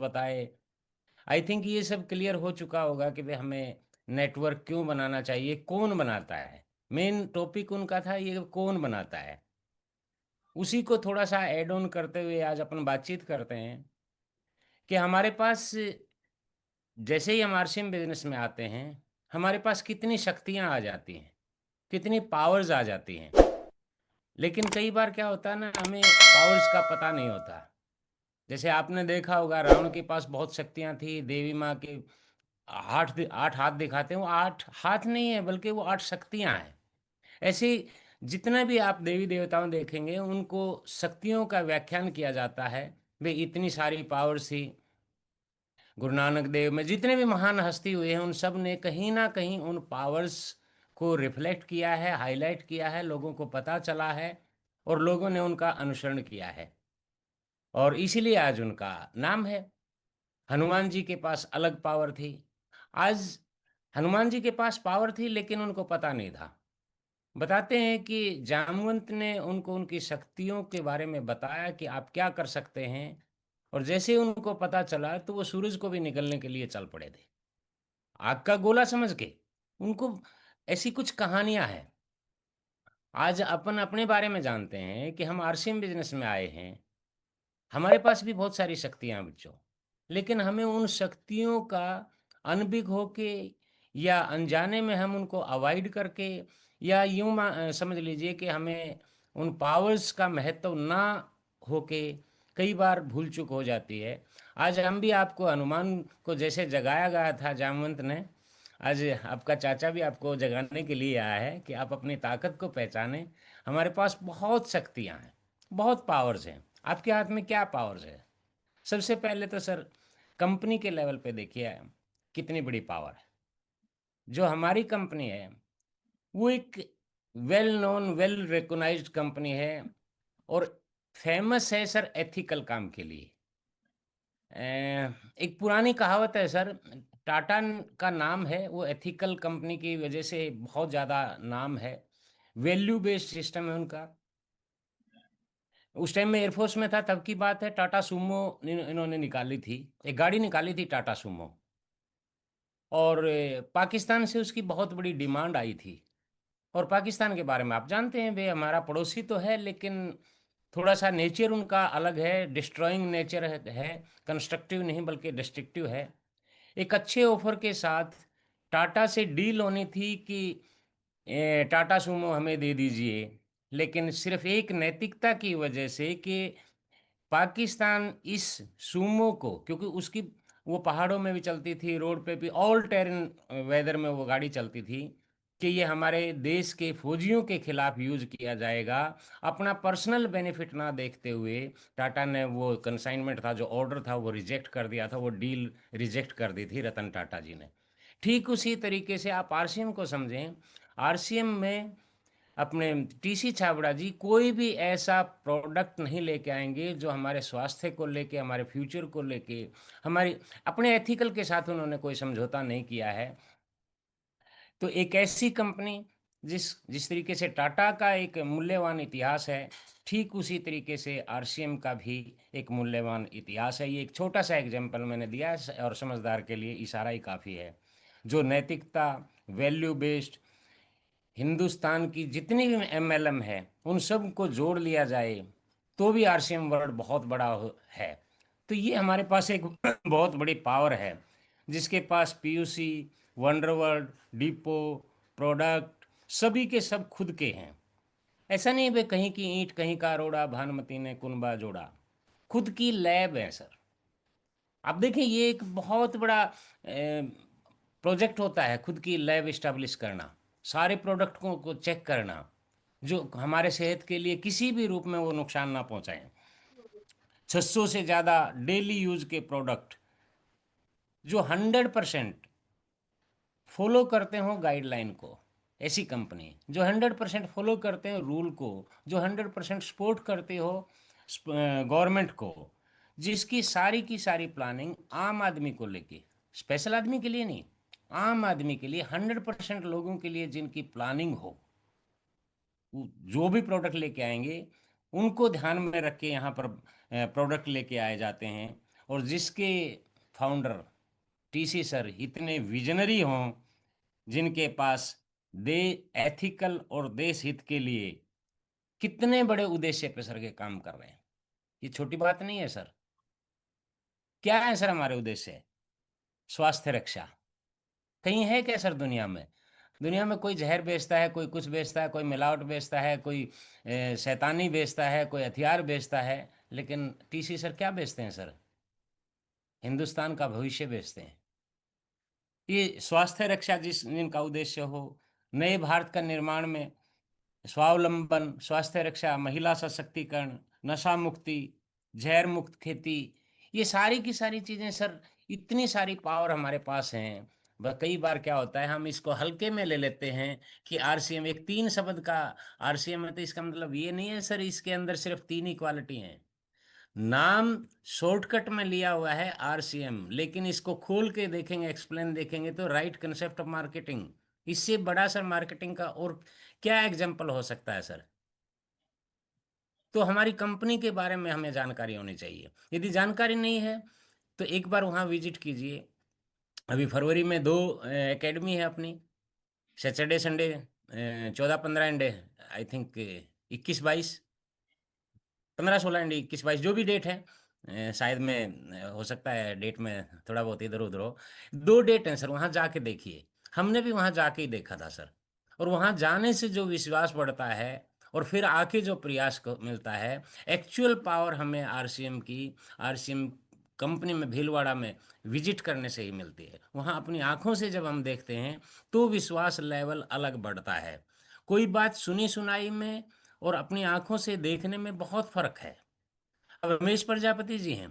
बताए। I think ये सब क्लियर हो चुका होगा कि भाई हमें नेटवर्क क्यों बनाना चाहिए, कौन बनाता है। मेन टॉपिक उनका था ये, कौन बनाता है। उसी को थोड़ा सा ऐड ऑन करते हुए आज अपन बातचीत करते हैं कि हमारे पास जैसे ही हम आरसीएम बिजनेस में आते हैं, हमारे पास कितनी शक्तियां आ जाती हैं, कितनी पावर्स आ जाती हैं। लेकिन कई बार क्या होता है ना, हमें पावर्स का पता नहीं होता। जैसे आपने देखा होगा, रावण के पास बहुत शक्तियां थी, देवी माँ के 8 हाथ दिखाते हैं, वो 8 हाथ नहीं है बल्कि वो 8 शक्तियां हैं। ऐसे ही जितना भी आप देवी देवताओं देखेंगे, उनको शक्तियों का व्याख्यान किया जाता है। वे इतनी सारी पावर्स थी। गुरु नानक देव में जितने भी महान हस्ती हुए हैं, उन सब ने कहीं ना कहीं उन पावर्स को रिफ्लेक्ट किया है, हाईलाइट किया है, लोगों को पता चला है और लोगों ने उनका अनुसरण किया है। और इसीलिए आज उनका नाम है। हनुमान जी के पास अलग पावर थी। आज हनुमान जी के पास पावर थी लेकिन उनको पता नहीं था। बताते हैं कि जामवंत ने उनको उनकी शक्तियों के बारे में बताया कि आप क्या कर सकते हैं। और जैसे ही उनको पता चला तो वो सूरज को भी निकलने के लिए चल पड़े थे, आग का गोला समझ के। उनको ऐसी कुछ कहानियां हैं। आज अपन अपने बारे में जानते हैं कि हम आरसीएम बिजनेस में आए हैं, हमारे पास भी बहुत सारी शक्तियां हैं बच्चों। लेकिन हमें उन शक्तियों का अनभिज्ञ होके या अनजाने में हम उनको अवॉइड करके, या समझ लीजिए कि हमें उन पावर्स का महत्व ना होके कई बार भूल चूक हो जाती है। आज हम भी आपको हनुमान को जैसे जगाया गया था जामवंत ने, आज आपका चाचा भी आपको जगाने के लिए आया है कि आप अपनी ताकत को पहचानें। हमारे पास बहुत शक्तियां हैं, बहुत पावर्स हैं। आपके हाथ में क्या पावर्स है? सबसे पहले तो सर, कंपनी के लेवल पे देखिए कितनी बड़ी पावर है। जो हमारी कंपनी है वो एक well known, well recognised company है और फेमस है सर एथिकल काम के लिए। एक पुरानी कहावत है सर, टाटा का नाम है वो एथिकल कंपनी की वजह से बहुत ज़्यादा नाम है। वैल्यू बेस्ड सिस्टम है उनका। उस टाइम में एयरफोर्स में था तब की बात है, टाटा सूमो इन्होंने निकाली थी, एक गाड़ी निकाली थी टाटा सूमो। और पाकिस्तान से उसकी बहुत बड़ी डिमांड आई थी। और पाकिस्तान के बारे में आप जानते हैं, वे हमारा पड़ोसी तो है लेकिन थोड़ा सा नेचर उनका अलग है, डिस्ट्रॉइंग नेचर है। कंस्ट्रक्टिव नहीं बल्कि डिस्ट्रक्टिव है। एक अच्छे ऑफर के साथ टाटा से डील होनी थी कि टाटा सूमो हमें दे दीजिए। लेकिन सिर्फ एक नैतिकता की वजह से कि पाकिस्तान इस सूमो को, क्योंकि उसकी वो पहाड़ों में भी चलती थी, रोड पे भी, ऑल टेरेन वेदर में वो गाड़ी चलती थी, कि ये हमारे देश के फौजियों के खिलाफ यूज किया जाएगा, अपना पर्सनल बेनिफिट ना देखते हुए टाटा ने वो कंसाइनमेंट था, जो ऑर्डर था, वो रिजेक्ट कर दिया था। वो डील रिजेक्ट कर दी थी रतन टाटा जी ने। ठीक उसी तरीके से आप आरसीएम को समझें। आरसीएम में अपने टीसी छाबड़ा जी कोई भी ऐसा प्रोडक्ट नहीं लेके आएंगे जो हमारे स्वास्थ्य को लेके, हमारे फ्यूचर को लेके, हमारी अपने एथिकल के साथ उन्होंने कोई समझौता नहीं किया है। तो एक ऐसी कंपनी, जिस जिस तरीके से टाटा का एक मूल्यवान इतिहास है, ठीक उसी तरीके से आरसीएम का भी एक मूल्यवान इतिहास है। ये एक छोटा सा एग्जाम्पल मैंने दिया है और समझदार के लिए इशारा ही काफ़ी है। जो नैतिकता, वैल्यू बेस्ड, हिंदुस्तान की जितनी भी एमएलएम है उन सब को जोड़ लिया जाए तो भी आरसीएम वर्ल्ड बहुत बड़ा है। तो ये हमारे पास एक बहुत बड़ी पावर है, जिसके पास पीयूसी, वंडरवर्ल्ड, डिपो, प्रोडक्ट सभी के सब खुद के हैं। ऐसा नहीं है कहीं की ईंट कहीं का रोड़ा, भानुमति ने कुनबा जोड़ा। खुद की लैब है सर। आप देखें, ये एक बहुत बड़ा प्रोजेक्ट होता है, खुद की लैब इस्टेब्लिश करना, सारे प्रोडक्ट को चेक करना, जो हमारे सेहत के लिए किसी भी रूप में वो नुकसान ना पहुंचाएं। 600 से ज़्यादा डेली यूज के प्रोडक्ट जो 100% फॉलो करते हो गाइडलाइन को। ऐसी कंपनी जो 100% फॉलो करते हैं रूल को, जो 100% सपोर्ट करते हो गवर्नमेंट को, जिसकी सारी की सारी प्लानिंग आम आदमी को लेके, स्पेशल आदमी के लिए नहीं, आम आदमी के लिए, 100% लोगों के लिए जिनकी प्लानिंग हो, जो भी प्रोडक्ट लेके आएंगे उनको ध्यान में रख के यहाँ पर प्रोडक्ट लेके आए जाते हैं। और जिसके फाउंडर टीसी सर इतने विजनरी हों, जिनके पास दे एथिकल और देश हित के लिए कितने बड़े उद्देश्य पे सर के काम कर रहे हैं, ये छोटी बात नहीं है सर। क्या है सर हमारे उद्देश्य? स्वास्थ्य रक्षा। कहीं है क्या सर दुनिया में? दुनिया में कोई जहर बेचता है, कोई कुछ बेचता है, कोई मिलावट बेचता है, कोई शैतानी बेचता है, कोई हथियार बेचता है, लेकिन टीसी सर क्या बेचते हैं सर? हिंदुस्तान का भविष्य बेचते हैं। ये स्वास्थ्य रक्षा जिनका उद्देश्य हो, नए भारत का निर्माण में स्वावलंबन, स्वास्थ्य रक्षा, महिला सशक्तिकरण, नशा मुक्ति, जहर मुक्त खेती, ये सारी की सारी चीजें सर, इतनी सारी पावर हमारे पास हैं। कई बार क्या होता है, हम इसको हल्के में ले लेते हैं कि आरसीएम एक 3 शब्द का आरसीएम है, तो इसका मतलब ये नहीं है सर इसके अंदर सिर्फ 3 ही क्वालिटी हैं। नाम शॉर्टकट में लिया हुआ है आरसीएम, लेकिन इसको खोल के देखेंगे, एक्सप्लेन देखेंगे तो राइट कंसेप्ट ऑफ मार्केटिंग। इससे बड़ा सर मार्केटिंग का और क्या एग्जाम्पल हो सकता है सर? तो हमारी कंपनी के बारे में हमें जानकारी होनी चाहिए। यदि जानकारी नहीं है तो एक बार वहाँ विजिट कीजिए। अभी फरवरी में 2 एकेडमी है अपनी, Saturday Sunday, 14-15 and I think 21-22, 15-16 and 21-22, जो भी डेट है। शायद में हो सकता है डेट में थोड़ा बहुत इधर उधर हो। 2 डेट हैं सर, वहाँ जाके देखिए। हमने भी वहाँ जाके ही देखा था सर। और वहाँ जाने से जो विश्वास बढ़ता है और फिर आके जो प्रयास को मिलता है, एक्चुअल पावर हमें आरसीएम कंपनी में भीलवाड़ा में विजिट करने से ही मिलती है। वहाँ अपनी आंखों से जब हम देखते हैं तो विश्वास लेवल अलग बढ़ता है। कोई बात सुनी सुनाई में और अपनी आंखों से देखने में बहुत फर्क है। अब रमेश प्रजापति जी हैं,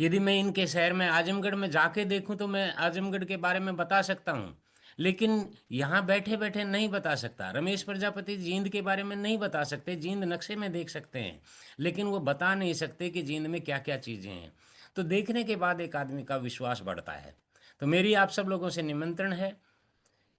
यदि मैं इनके शहर में आजमगढ़ में जाके देखूं तो मैं आजमगढ़ के बारे में बता सकता हूं, लेकिन यहाँ बैठे बैठे नहीं बता सकता। रमेश प्रजापति जींद के बारे में नहीं बता सकते, जींद नक्शे में देख सकते हैं, लेकिन वो बता नहीं सकते कि जींद में क्या क्या चीज़ें हैं। तो देखने के बाद एक आदमी का विश्वास बढ़ता है। तो मेरी आप सब लोगों से निमंत्रण है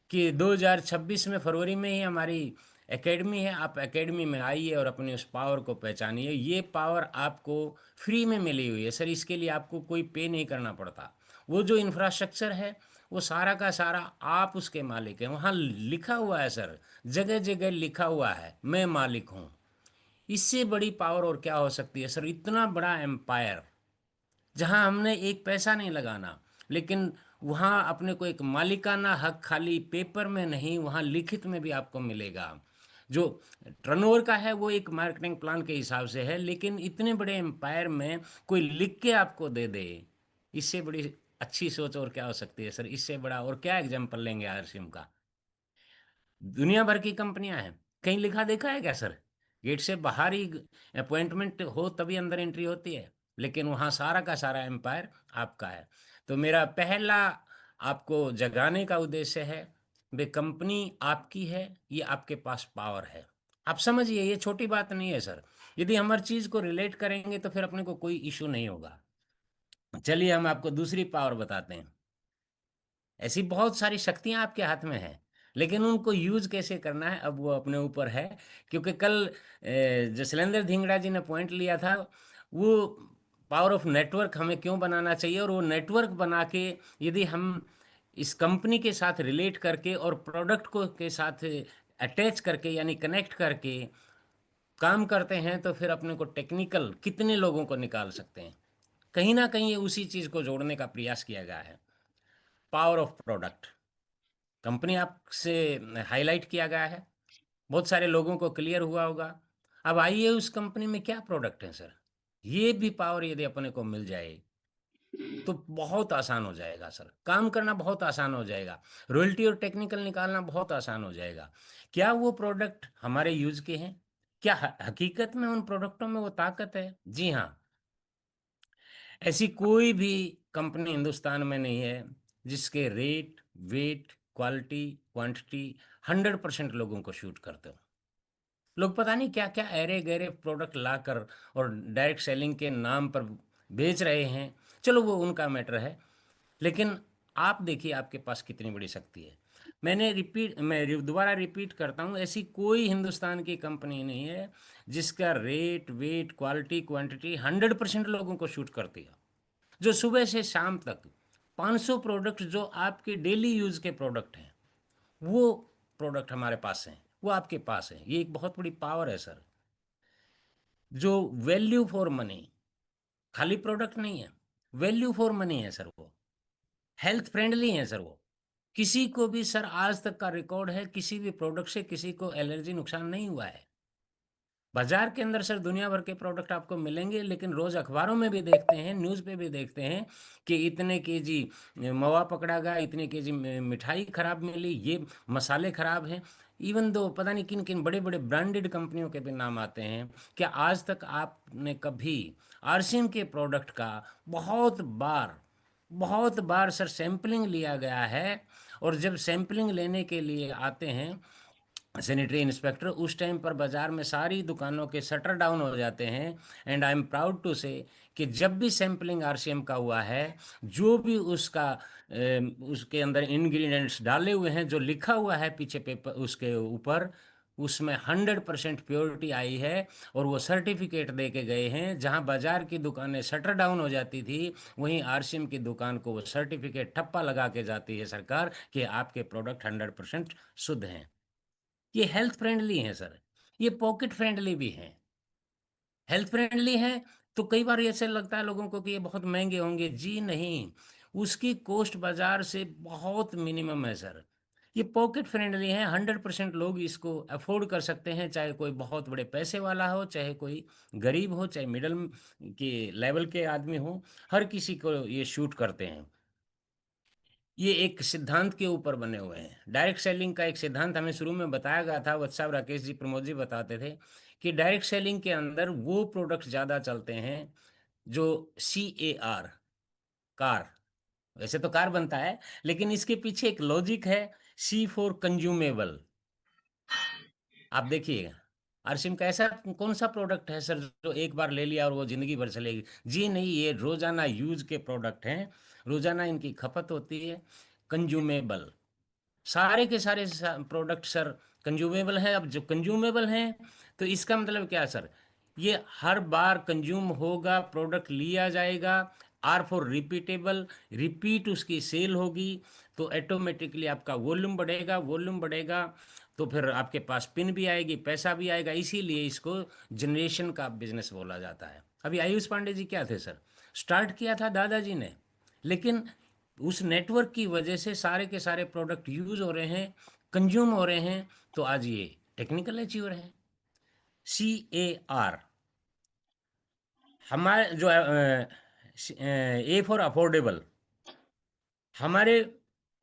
कि 2026 में फरवरी में ही हमारी एकेडमी है। आप एकेडमी में आइए और अपनी उस पावर को पहचानिए। ये पावर आपको फ्री में मिली हुई है सर, इसके लिए आपको कोई पे नहीं करना पड़ता। वो जो इंफ्रास्ट्रक्चर है वो सारा का सारा आप उसके मालिक हैं। वहाँ लिखा हुआ है सर, जगह जगह लिखा हुआ है मैं मालिक हूँ। इससे बड़ी पावर और क्या हो सकती है सर? इतना बड़ा एम्पायर जहां हमने एक पैसा नहीं लगाना, लेकिन वहां अपने को एक मालिकाना हक खाली पेपर में नहीं, वहां लिखित में भी आपको मिलेगा। जो टर्नओवर का है वो एक मार्केटिंग प्लान के हिसाब से है, लेकिन इतने बड़े एम्पायर में कोई लिख के आपको दे दे, इससे बड़ी अच्छी सोच और क्या हो सकती है सर? इससे बड़ा और क्या एग्जाम्पल लेंगे आरसीएम का? दुनिया भर की कंपनियां हैं, कहीं लिखा देखा है क्या सर? गेट से बाहर ही अपॉइंटमेंट हो तभी अंदर एंट्री होती है, लेकिन वहाँ सारा का सारा एम्पायर आपका है। तो मेरा पहला आपको जगाने का उद्देश्य है, वे कंपनी आपकी है, ये आपके पास पावर है। आप समझिए, ये छोटी बात नहीं है सर। यदि हम हर चीज़ को रिलेट करेंगे तो फिर अपने को कोई इशू नहीं होगा। चलिए हम आपको दूसरी पावर बताते हैं। ऐसी बहुत सारी शक्तियां आपके हाथ में हैं, लेकिन उनको यूज कैसे करना है अब वो अपने ऊपर है। क्योंकि कल जो शैलेंद्र धिंगड़ा जी ने पॉइंट लिया था, वो पावर ऑफ नेटवर्क हमें क्यों बनाना चाहिए, और वो नेटवर्क बना के यदि हम इस कंपनी के साथ रिलेट करके और प्रोडक्ट को के साथ अटैच करके यानी कनेक्ट करके काम करते हैं तो फिर अपने को टेक्निकल कितने लोगों को निकाल सकते हैं। कहीं ना कहीं ये उसी चीज़ को जोड़ने का प्रयास किया गया है। पावर ऑफ प्रोडक्ट कंपनी आपसे हाईलाइट किया गया है, बहुत सारे लोगों को क्लियर हुआ होगा। अब आइए उस कंपनी में क्या प्रोडक्ट है सर, ये भी पावर यदि अपने को मिल जाए तो बहुत आसान हो जाएगा सर, काम करना बहुत आसान हो जाएगा, रॉयल्टी और टेक्निकल निकालना बहुत आसान हो जाएगा। क्या वो प्रोडक्ट हमारे यूज के हैं? क्या हकीकत में उन प्रोडक्टों में वो ताकत है? जी हाँ। ऐसी कोई भी कंपनी हिंदुस्तान में नहीं है जिसके रेट, वेट, क्वालिटी, क्वांटिटी 100% लोगों को शूट करते हो। लोग पता नहीं क्या क्या अरे गहरे प्रोडक्ट लाकर और डायरेक्ट सेलिंग के नाम पर बेच रहे हैं। चलो वो उनका मैटर है, लेकिन आप देखिए आपके पास कितनी बड़ी शक्ति है। मैं दोबारा रिपीट करता हूँ, ऐसी कोई हिंदुस्तान की कंपनी नहीं है जिसका रेट, वेट, क्वालिटी, क्वांटिटी 100% लोगों को शूट करती है। जो सुबह से शाम तक 500 प्रोडक्ट जो आपके डेली यूज के प्रोडक्ट हैं, वो प्रोडक्ट हमारे पास हैं, वो आपके पास है। ये एक बहुत बड़ी पावर है सर। जो वैल्यू फॉर मनी, खाली प्रोडक्ट नहीं है, वैल्यू फॉर मनी है सर। वो हेल्थ फ्रेंडली है सर। वो किसी को भी सर, आज तक का रिकॉर्ड है, किसी भी प्रोडक्ट से किसी को एलर्जी नुकसान नहीं हुआ है। बाजार के अंदर सर दुनिया भर के प्रोडक्ट आपको मिलेंगे, लेकिन रोज अखबारों में भी देखते हैं, न्यूज़ पे भी देखते हैं कि इतने केजी मवा पकड़ा गया, इतने केजी मिठाई खराब मिली, ये मसाले खराब हैं। इवन दो पता नहीं किन किन बड़े बड़े ब्रांडेड कंपनियों के भी नाम आते हैं। क्या आज तक आपने कभी आरसीएम के प्रोडक्ट का बहुत बार सर सैंपलिंग लिया गया है? और जब सैंपलिंग लेने के लिए आते हैं सैनिटरी इंस्पेक्टर, उस टाइम पर बाजार में सारी दुकानों के शटर डाउन हो जाते हैं। And I am proud to say कि जब भी सैंपलिंग आरसीएम का हुआ है, जो भी उसका उसके अंदर इंग्रेडिएंट्स डाले हुए हैं, जो लिखा हुआ है पीछे पेपर उसके ऊपर, उसमें 100% प्योरिटी आई है। और वो सर्टिफिकेट दे के गए हैं। जहां बाजार की दुकानें शटर डाउन हो जाती थी, वहीं आरसीएम की दुकान को वो सर्टिफिकेट ठप्पा लगा के जाती है सरकार कि आपके प्रोडक्ट 100% शुद्ध हैं। ये हेल्थ फ्रेंडली है सर, ये पॉकेट फ्रेंडली भी है। हेल्थ फ्रेंडली है तो कई बार ऐसे लगता है लोगों को कि ये बहुत महंगे होंगे। जी नहीं, उसकी कॉस्ट बाजार से बहुत मिनिमम है सर। ये पॉकेट फ्रेंडली है, 100% लोग इसको अफोर्ड कर सकते हैं, चाहे कोई बहुत बड़े पैसे वाला हो, चाहे कोई गरीब हो, चाहे मिडल के लेवल के आदमी हो, हर किसी को ये शूट करते हैं। ये एक सिद्धांत के ऊपर बने हुए हैं। डायरेक्ट सेलिंग का एक सिद्धांत हमें शुरू में बताया गया था, वत्स साहब, राकेश जी, प्रमोद जी बताते थे कि डायरेक्ट सेलिंग के अंदर वो प्रोडक्ट ज़्यादा चलते हैं जो CAR, कार, वैसे तो कार बनता है, लेकिन इसके पीछे एक लॉजिक है। C for consumable. आप देखिएगा, आरसीएम का ऐसा कौन सा प्रोडक्ट है सर जो एक बार ले लिया और वो जिंदगी भर चलेगी? जी नहीं, ये रोजाना यूज के प्रोडक्ट हैं, रोजाना इनकी खपत होती है। कंज्यूमेबल, सारे के सारे प्रोडक्ट सर कंज्यूमेबल हैं। अब जो कंज्यूमेबल हैं, तो इसका मतलब क्या सर? ये हर बार कंज्यूम होगा, प्रोडक्ट लिया जाएगा। आर फॉर रिपीटेबल, रिपीट उसकी सेल होगी, तो ऑटोमेटिकली आपका वॉल्यूम बढ़ेगा। वॉल्यूम बढ़ेगा तो फिर आपके पास पिन भी आएगी, पैसा भी आएगा। इसीलिए इसको जनरेशन का बिजनेस बोला जाता है। अभी आयुष पांडे जी क्या थे सर? स्टार्ट किया था दादाजी ने, लेकिन उस नेटवर्क की वजह से सारे के सारे प्रोडक्ट यूज हो रहे हैं, कंज्यूम हो रहे हैं, तो आज ये टेक्निकल अचीवर हैं। CAR, हमारे जो ए फॉर अफोर्डेबल, हमारे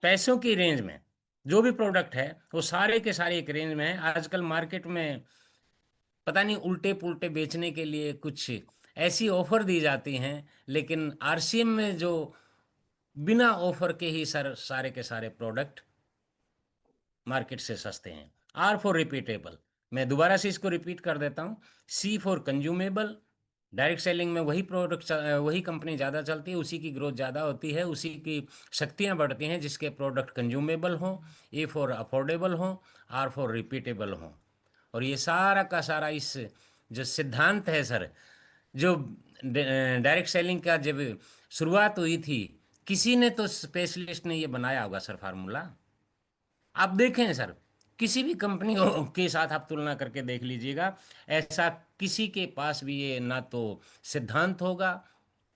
पैसों की रेंज में जो भी प्रोडक्ट है वो सारे के सारे एक रेंज में है। आजकल मार्केट में पता नहीं उल्टे पुल्टे बेचने के लिए कुछ ऐसी ऑफर दी जाती हैं, लेकिन आरसीएम में जो बिना ऑफर के ही सर सारे के सारे प्रोडक्ट मार्केट से सस्ते हैं। आर फॉर रिपीटेबल, मैं दोबारा से इसको रिपीट कर देता हूँ। C for consumable, direct selling में वही प्रोडक्ट, वही कंपनी ज़्यादा चलती है, उसी की ग्रोथ ज़्यादा होती है, उसी की शक्तियाँ बढ़ती हैं जिसके प्रोडक्ट कंज्यूमेबल हों। A फॉर अफोर्डेबल हों, R फॉर रिपीटेबल हों। और ये सारा का सारा इस जो सिद्धांत है सर, जो डायरेक्ट सेलिंग का जब शुरुआत हुई थी, किसी ने तो स्पेशलिस्ट ने ये बनाया होगा सर फार्मूला। आप देखें सर, किसी भी कंपनी के साथ आप तुलना करके देख लीजिएगा, ऐसा किसी के पास भी ये ना तो सिद्धांत होगा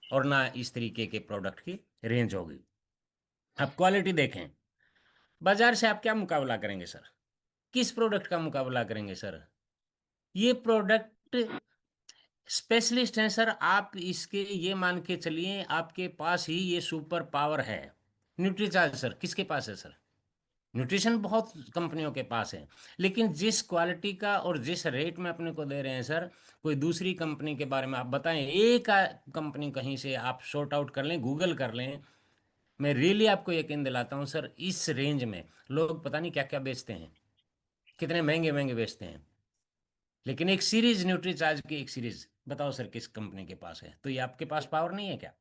और ना इस तरीके के प्रोडक्ट की रेंज होगी। आप क्वालिटी देखें, बाजार से आप क्या मुकाबला करेंगे सर? किस प्रोडक्ट का मुकाबला करेंगे सर? ये प्रोडक्ट स्पेशलिस्ट हैं सर। आप इसके ये मान के चलिए, आपके पास ही ये सुपर पावर है। न्यूट्रीचार्ज सर किसके पास है सर? न्यूट्रिशन बहुत कंपनियों के पास है, लेकिन जिस क्वालिटी का और जिस रेट में अपने को दे रहे हैं सर, कोई दूसरी कंपनी के बारे में आप बताएं, एक कंपनी कहीं से आप शॉर्ट आउट कर लें, गूगल कर लें, मैं रियली आपको यकीन दिलाता हूं सर, इस रेंज में लोग पता नहीं क्या क्या बेचते हैं, कितने महंगे महंगे बेचते हैं। लेकिन एक सीरीज, न्यूट्रीचार्ज की एक सीरीज बताओ सर किस कंपनी के पास है? तो ये आपके पास पावर नहीं है क्या?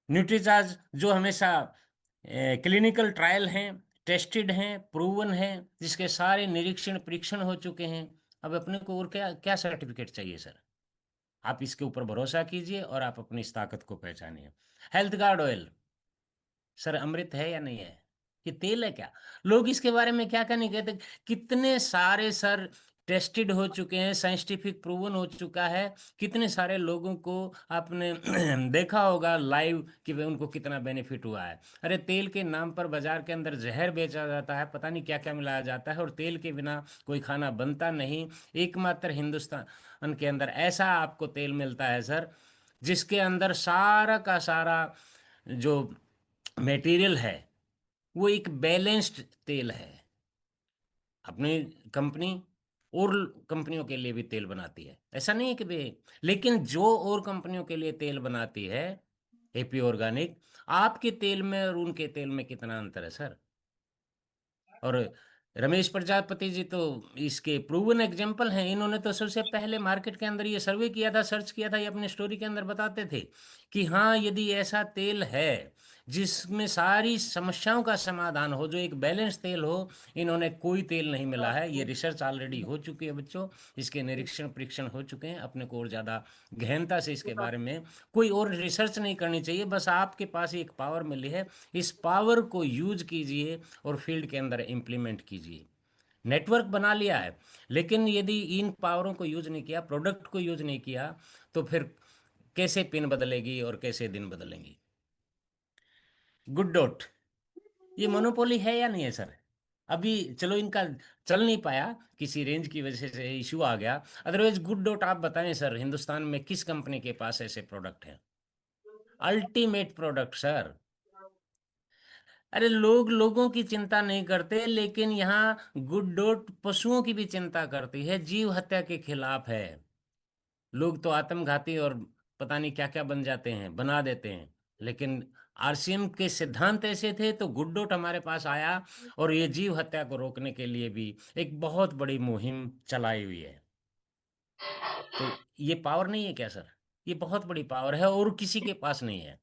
न्यूट्रीचार्ज जो हमेशा क्लिनिकल ट्रायल हैं, टेस्टेड हैं, प्रूवन हैं, जिसके सारे निरीक्षण परीक्षण हो चुके हैं, अब अपने को और क्या क्या सर्टिफिकेट चाहिए सर? आप इसके ऊपर भरोसा कीजिए और आप अपनी इस ताकत को पहचानिए। हेल्थ गार्ड ऑयल सर अमृत है या नहीं है? ये तेल है क्या? लोग इसके बारे में क्या क्या नहीं कहते। कितने सारे सर टेस्टेड हो चुके हैं, साइंटिफिक प्रूवन हो चुका है। कितने सारे लोगों को आपने देखा होगा लाइव कि वे उनको कितना बेनिफिट हुआ है। अरे तेल के नाम पर बाजार के अंदर जहर बेचा जाता है, पता नहीं क्या क्या मिलाया जाता है, और तेल के बिना कोई खाना बनता नहीं। एकमात्र हिंदुस्तान के अंदर ऐसा आपको तेल मिलता है सर, जिसके अंदर सारा का सारा जो मटेरियल है वो एक बैलेंस्ड तेल है। अपनी कंपनी और कंपनियों के लिए भी तेल बनाती है, ऐसा नहीं है कि वे, लेकिन जो और कंपनियों के लिए तेल बनाती है एपी ऑर्गेनिक, आपके तेल में और उनके तेल में कितना अंतर है सर। और रमेश प्रजापति जी तो इसके प्रूवन एग्जाम्पल हैं। इन्होंने तो सबसे पहले मार्केट के अंदर ये सर्वे किया था, सर्च किया था, ये अपने स्टोरी के अंदर बताते थे कि हाँ यदि ऐसा तेल है जिसमें सारी समस्याओं का समाधान हो, जो एक बैलेंस तेल हो, इन्होंने कोई तेल नहीं मिला है। ये रिसर्च ऑलरेडी हो चुकी है बच्चों, इसके निरीक्षण परीक्षण हो चुके हैं। अपने को और ज़्यादा गहनता से इसके बारे में कोई और रिसर्च नहीं करनी चाहिए। बस आपके पास एक पावर मिली है, इस पावर को यूज कीजिए और फील्ड के अंदर इम्प्लीमेंट कीजिए। नेटवर्क बना लिया है, लेकिन यदि इन पावरों को यूज नहीं किया, प्रोडक्ट को यूज नहीं किया, तो फिर कैसे पिन बदलेगी और कैसे दिन बदलेंगी। गुड डॉट ये मोनोपोली है या नहीं है सर? अभी चलो इनका चल नहीं पाया, किसी रेंज की वजह से इशू आ गया। अदरवाइज गुड डॉट आप बताएं सर, हिंदुस्तान में किस कंपनी के पास ऐसे प्रोडक्ट हैं? Ultimate product sir. अरे लोग लोगों की चिंता नहीं करते, लेकिन यहाँ गुड डॉट पशुओं की भी चिंता करती है, जीव हत्या के खिलाफ है। लोग तो आत्मघाती और पता नहीं क्या क्या बन जाते हैं, बना देते हैं, लेकिन आरसीएम के सिद्धांत ऐसे थे तो गुड डॉट हमारे पास आया और ये जीव हत्या को रोकने के लिए भी एक बहुत बड़ी मुहिम चलाई हुई है। तो ये पावर नहीं है क्या सर? ये बहुत बड़ी पावर है और किसी के पास नहीं है।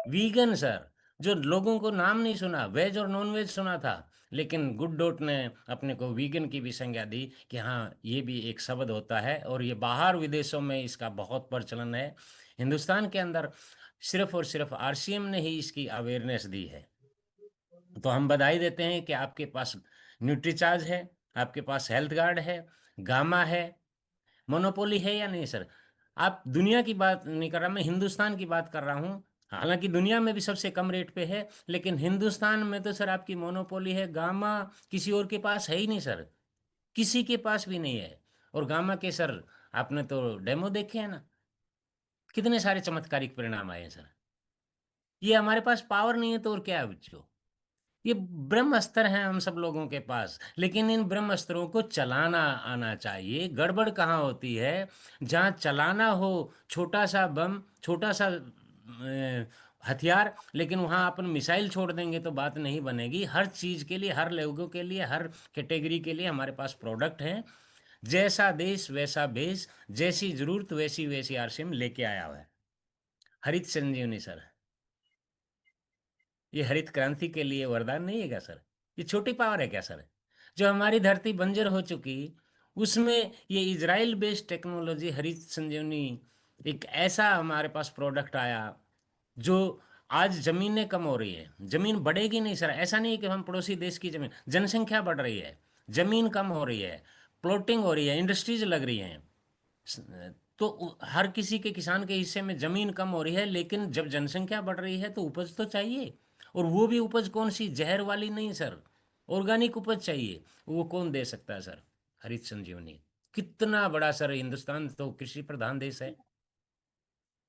वीगन सर, जो लोगों को नाम नहीं सुना, वेज और नॉन वेज सुना था, लेकिन गुड डॉट ने अपने को वीगन की भी संज्ञा दी कि हाँ ये भी एक शब्द होता है, और ये बाहर विदेशों में इसका बहुत प्रचलन है। हिंदुस्तान के अंदर सिर्फ और सिर्फ आरसीएम ने ही इसकी अवेयरनेस दी है। तो हम बधाई देते हैं कि आपके पास न्यूट्रीचार्ज है, आपके पास हेल्थ गार्ड है, गामा है। मोनोपोली है या नहीं सर? आप दुनिया की बात नहीं कर रहा, मैं हिंदुस्तान की बात कर रहा हूँ। हालांकि दुनिया में भी सबसे कम रेट पे है, लेकिन हिंदुस्तान में तो सर आपकी मोनोपोली है। गामा किसी और के पास है ही नहीं सर, किसी के पास भी नहीं है। और गामा के सर आपने तो डेमो देखे हैं ना, कितने सारे चमत्कारिक परिणाम आए हैं सर। ये हमारे पास पावर नहीं है तो और क्या है बच्चों? ये ब्रह्म अस्त्र हैं हम सब लोगों के पास, लेकिन इन ब्रह्म अस्त्रों को चलाना आना चाहिए। गड़बड़ कहाँ होती है? जहाँ चलाना हो छोटा सा बम, छोटा सा हथियार, लेकिन वहाँ अपन मिसाइल छोड़ देंगे तो बात नहीं बनेगी। हर चीज़ के लिए, हर लोगों के लिए, हर कैटेगरी के लिए हमारे पास प्रोडक्ट हैं। जैसा देश वैसा भेष, जैसी जरूरत वैसी वैसी आरसीएम लेके आया हुआ है। हरित संजीवनी सर, ये हरित क्रांति के लिए वरदान नहीं है क्या सर? ये छोटी पावर है क्या सर? जो हमारी धरती बंजर हो चुकी, उसमें ये इजराइल बेस्ड टेक्नोलॉजी हरित संजीवनी, एक ऐसा हमारे पास प्रोडक्ट आया जो आज जमीनें कम हो रही है। जमीन बढ़ेगी नहीं सर, ऐसा नहीं है कि हम पड़ोसी देश की जमीन, जनसंख्या बढ़ रही है, जमीन कम हो रही है, प्लॉटिंग हो रही है, इंडस्ट्रीज लग रही हैं। तो हर किसी के, किसान के हिस्से में जमीन कम हो रही है, लेकिन जब जनसंख्या बढ़ रही है तो उपज तो चाहिए। और वो भी उपज कौन सी, जहर वाली नहीं सर, ऑर्गेनिक उपज चाहिए। वो कौन दे सकता है सर? हरित संजीवनी। कितना बड़ा सर, हिंदुस्तान तो कृषि प्रधान देश है,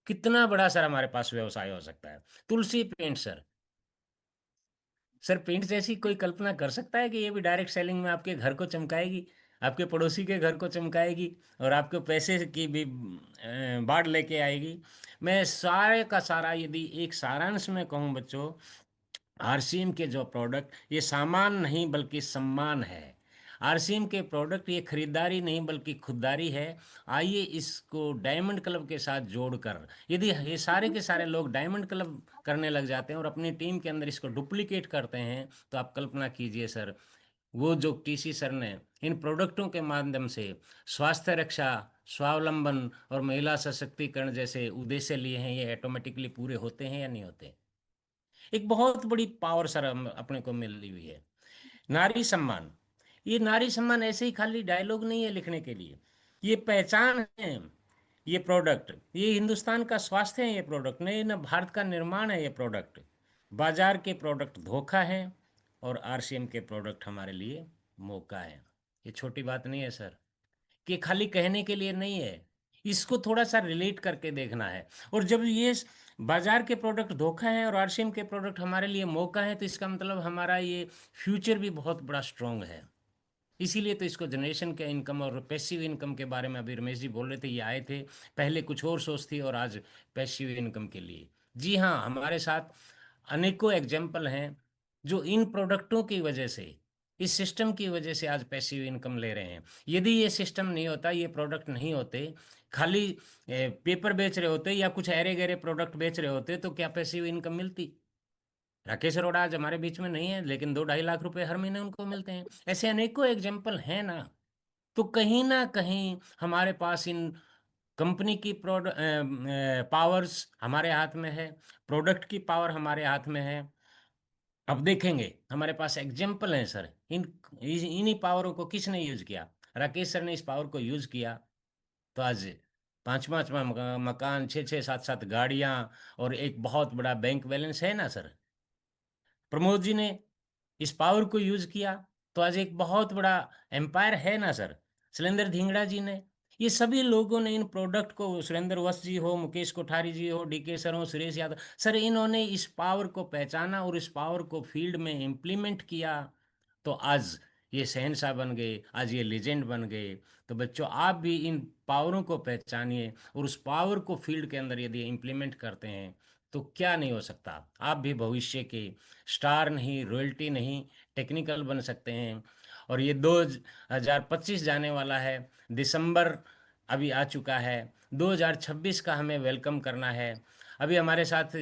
कितना बड़ा सर हमारे पास व्यवसाय हो सकता है। तुलसी पेंट सर, सर पेंट जैसी कोई कल्पना कर सकता है कि ये भी डायरेक्ट सेलिंग में आपके घर को चमकाएगी, आपके पड़ोसी के घर को चमकाएगी, और आपको पैसे की भी बाढ़ लेके आएगी। मैं सारे का सारा यदि एक सारांश में कहूँ बच्चों, आरसीएम के जो प्रोडक्ट ये सामान नहीं बल्कि सम्मान है। आरसीएम के प्रोडक्ट ये खरीदारी नहीं बल्कि खुददारी है। आइए इसको डायमंड क्लब के साथ जोड़कर, यदि ये सारे के सारे लोग डायमंड क्लब करने लग जाते हैं और अपनी टीम के अंदर इसको डुप्लीकेट करते हैं, तो आप कल्पना कीजिए सर, वो जो टीसी सर ने इन प्रोडक्टों के माध्यम से स्वास्थ्य रक्षा, स्वावलंबन और महिला सशक्तिकरण जैसे उद्देश्य लिए हैं, ये ऑटोमेटिकली पूरे होते हैं या नहीं होते? एक बहुत बड़ी पावर सर अपने को मिल रही हुई है। नारी सम्मान, ये नारी सम्मान ऐसे ही खाली डायलॉग नहीं है लिखने के लिए, ये पहचान है। ये प्रोडक्ट, ये हिंदुस्तान का स्वास्थ्य है, ये प्रोडक्ट नहीं ना भारत का निर्माण है। ये प्रोडक्ट बाजार के प्रोडक्ट धोखा है और आरसीएम के प्रोडक्ट हमारे लिए मौका है। ये छोटी बात नहीं है सर, कि खाली कहने के लिए नहीं है, इसको थोड़ा सा रिलेट करके देखना है। और जब ये बाजार के प्रोडक्ट धोखा है और आरसीएम के प्रोडक्ट हमारे लिए मौका है, तो इसका मतलब हमारा ये फ्यूचर भी बहुत बड़ा स्ट्रांग है। इसीलिए तो इसको जनरेशन के इनकम और पैसिव इनकम के बारे में अभी रमेश जी बोल रहे थे, ये आए थे। पहले कुछ और सोच थी और आज पैसिव इनकम के लिए। जी हाँ, हमारे साथ अनेकों एग्जाम्पल हैं जो इन प्रोडक्टों की वजह से, इस सिस्टम की वजह से आज पैसिव इनकम ले रहे हैं। यदि ये सिस्टम नहीं होता, ये प्रोडक्ट नहीं होते, खाली पेपर बेच रहे होते या कुछ ऐरे गैरे प्रोडक्ट बेच रहे होते, तो क्या पैसिव इनकम मिलती? राकेश अरोड़ा आज हमारे बीच में नहीं है, लेकिन 2-2.5 लाख रुपए हर महीने उनको मिलते हैं। ऐसे अनेकों एग्जाम्पल हैं ना। तो कहीं ना कहीं हमारे पास इन कंपनी की पावर्स हमारे हाथ में है, प्रोडक्ट की पावर हमारे हाथ में है। अब देखेंगे, हमारे पास एग्जाम्पल हैं सर, इन्हीं पावरों को किसने यूज किया? राकेश सर ने इस पावर को यूज किया, तो आज 5-5 मकान, 6-6, 7-7 गाड़ियां और एक बहुत बड़ा बैंक बैलेंस है ना सर। प्रमोद जी ने इस पावर को यूज किया, तो आज एक बहुत बड़ा एम्पायर है ना सर। शैलेंद्र धिंगड़ा जी ने, ये सभी लोगों ने इन प्रोडक्ट को, सुरेंद्र वस्त जी हो, मुकेश कोठारी जी हो, डीके सर हो, सुरेश यादव सर, इन्होंने इस पावर को पहचाना और इस पावर को फील्ड में इम्प्लीमेंट किया। तो आज ये शहंशाह बन गए, आज ये लेजेंड बन गए। तो बच्चों, आप भी इन पावरों को पहचानिए और उस पावर को फील्ड के अंदर यदि इम्प्लीमेंट करते हैं, तो क्या नहीं हो सकता। आप भी भविष्य के स्टार नहीं, रॉयल्टी नहीं, टेक्निकल बन सकते हैं। और ये 2025 जाने वाला है, दिसंबर अभी आ चुका है, 2026 का हमें वेलकम करना है। अभी हमारे साथ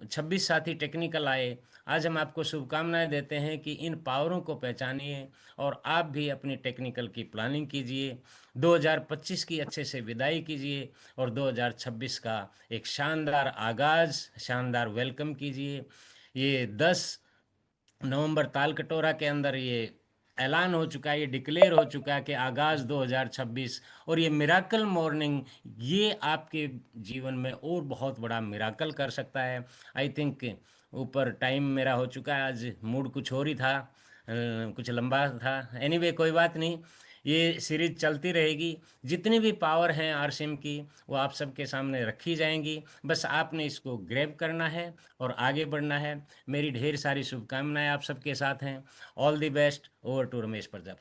26 साथी टेक्निकल आए। आज हम आपको शुभकामनाएं देते हैं कि इन पावरों को पहचानिए और आप भी अपनी टेक्निकल की प्लानिंग कीजिए, 2025 की अच्छे से विदाई कीजिए और 2026 का एक शानदार आगाज़, शानदार वेलकम कीजिए। ये 10 नवंबर तालकटोरा के अंदर ये ऐलान हो चुका है, ये डिक्लेयर हो चुका है कि आगाज़ 2026, और ये मिराकल मॉर्निंग, ये आपके जीवन में और बहुत बड़ा मिराकल कर सकता है। आई थिंक ऊपर टाइम मेरा हो चुका है, आज मूड कुछ और ही था, कुछ लंबा था। एनीवे कोई बात नहीं, ये सीरीज चलती रहेगी। जितनी भी पावर हैं आरसीएम की, वो आप सबके सामने रखी जाएंगी। बस आपने इसको ग्रैब करना है और आगे बढ़ना है। मेरी ढेर सारी शुभकामनाएं आप सबके साथ हैं। All the best. Over to Ramesh Prajapati.